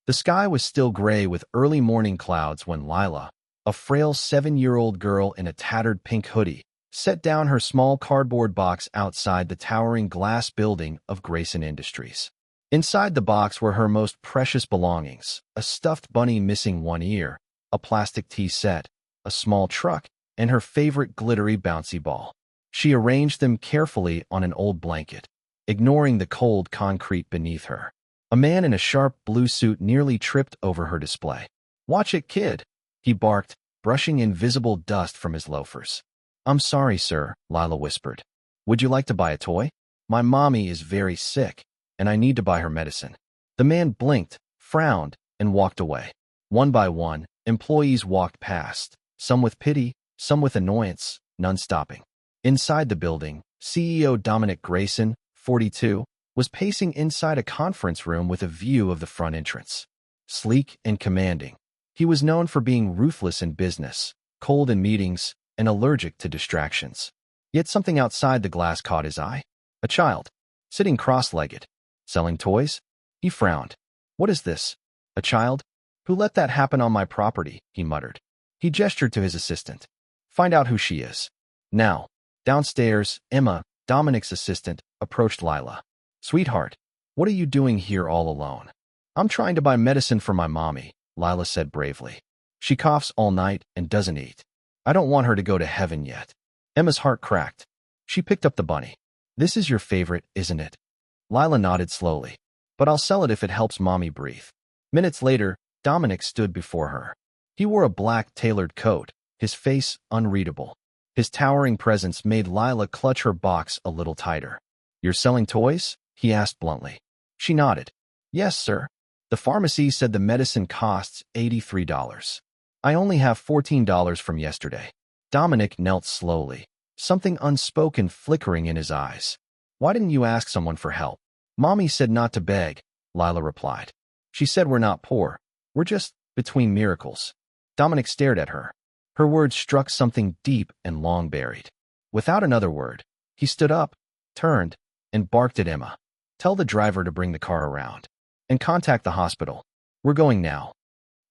The sky was still gray with early morning clouds when Lila, a frail 7-year-old girl in a tattered pink hoodie, set down her small cardboard box outside the towering glass building of Grayson Industries. Inside the box were her most precious belongings: a stuffed bunny missing one ear, a plastic tea set, a small truck, and her favorite glittery bouncy ball. She arranged them carefully on an old blanket, ignoring the cold concrete beneath her. A man in a sharp blue suit nearly tripped over her display. "Watch it, kid," he barked, brushing invisible dust from his loafers. "I'm sorry, sir," Lila whispered. "Would you like to buy a toy? My mommy is very sick, and I need to buy her medicine." The man blinked, frowned, and walked away. One by one, employees walked past, some with pity, some with annoyance, none stopping. Inside the building, CEO Dominic Grayson, 42, was pacing inside a conference room with a view of the front entrance. Sleek and commanding, he was known for being ruthless in business, cold in meetings, and allergic to distractions. Yet something outside the glass caught his eye. A child, sitting cross-legged, selling toys. He frowned. "What is this? A child? Who let that happen on my property?" he muttered. He gestured to his assistant. "Find out who she is." Now, downstairs, Emma, Dominic's assistant, approached Lila. "Sweetheart, what are you doing here all alone?" "I'm trying to buy medicine for my mommy," Lila said bravely. "She coughs all night and doesn't eat. I don't want her to go to heaven yet." Emma's heart cracked. She picked up the bunny. "This is your favorite, isn't it?" Lila nodded slowly. "But I'll sell it if it helps mommy breathe." Minutes later, Dominic stood before her. He wore a black tailored coat, his face unreadable. His towering presence made Lila clutch her box a little tighter. "You're selling toys?" he asked bluntly. She nodded. "Yes, sir. The pharmacy said the medicine costs $83. I only have $14 from yesterday." Dominic knelt slowly, something unspoken flickering in his eyes. "Why didn't you ask someone for help?" "Mommy said not to beg," Lila replied. "She said we're not poor. We're just between miracles." Dominic stared at her. Her words struck something deep and long buried. Without another word, he stood up, turned, and barked at Emma. "Tell the driver to bring the car around. And contact the hospital. We're going now."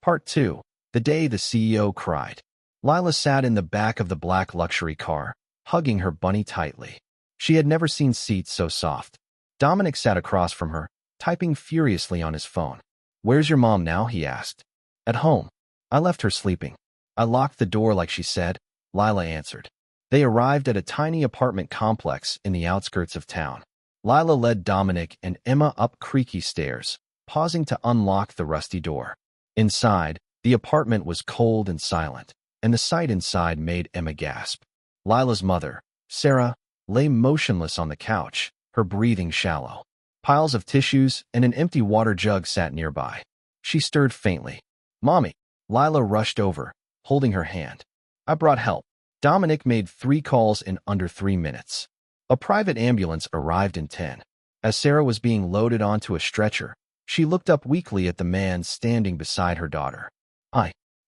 Part 2. The day the CEO cried. Lila sat in the back of the black luxury car, hugging her bunny tightly. She had never seen seats so soft. Dominic sat across from her, typing furiously on his phone. "Where's your mom now?" he asked. "At home. I left her sleeping. I locked the door like she said," Lila answered. They arrived at a tiny apartment complex in the outskirts of town. Lila led Dominic and Emma up creaky stairs, pausing to unlock the rusty door. Inside, the apartment was cold and silent, and the sight inside made Emma gasp. Lila's mother, Sarah, lay motionless on the couch, her breathing shallow. Piles of tissues and an empty water jug sat nearby. She stirred faintly. "Mommy!" Lila rushed over, holding her hand. "I brought help." Dominic made 3 calls in under 3 minutes. A private ambulance arrived in 10. As Sarah was being loaded onto a stretcher, she looked up weakly at the man standing beside her daughter.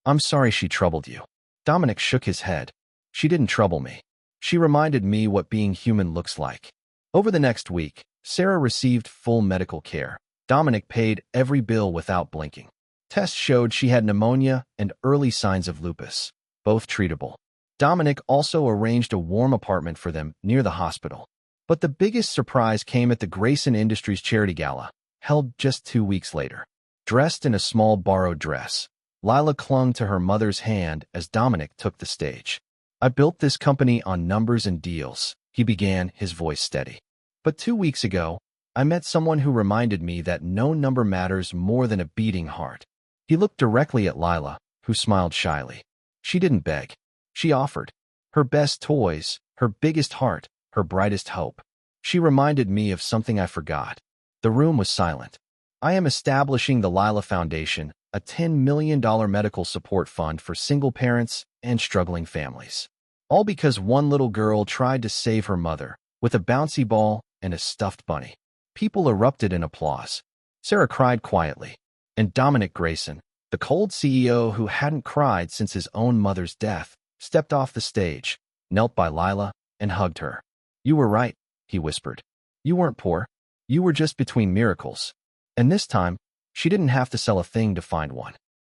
I'm sorry she troubled you." Dominic shook his head. "She didn't trouble me. She reminded me what being human looks like." Over the next week, Sarah received full medical care. Dominic paid every bill without blinking. Tests showed she had pneumonia and early signs of lupus, both treatable. Dominic also arranged a warm apartment for them near the hospital. But the biggest surprise came at the Grayson Industries charity gala, held just 2 weeks later. Dressed in a small borrowed dress, Lila clung to her mother's hand as Dominic took the stage. "I built this company on numbers and deals," he began, his voice steady. "But 2 weeks ago, I met someone who reminded me that no number matters more than a beating heart." He looked directly at Lila, who smiled shyly. She didn't beg. She offered. Her best toys, her biggest heart, her brightest hope. "She reminded me of something I forgot." The room was silent. "I am establishing the Lila Foundation, a $10 million medical support fund for single parents and struggling families. All because one little girl tried to save her mother with a bouncy ball and a stuffed bunny." People erupted in applause. Sarah cried quietly, and Dominic Grayson, the cold CEO who hadn't cried since his own mother's death, stepped off the stage, knelt by Lila, and hugged her. "You were right," he whispered. "You weren't poor. You were just between miracles. And this time, She didn't have to sell a thing to find one.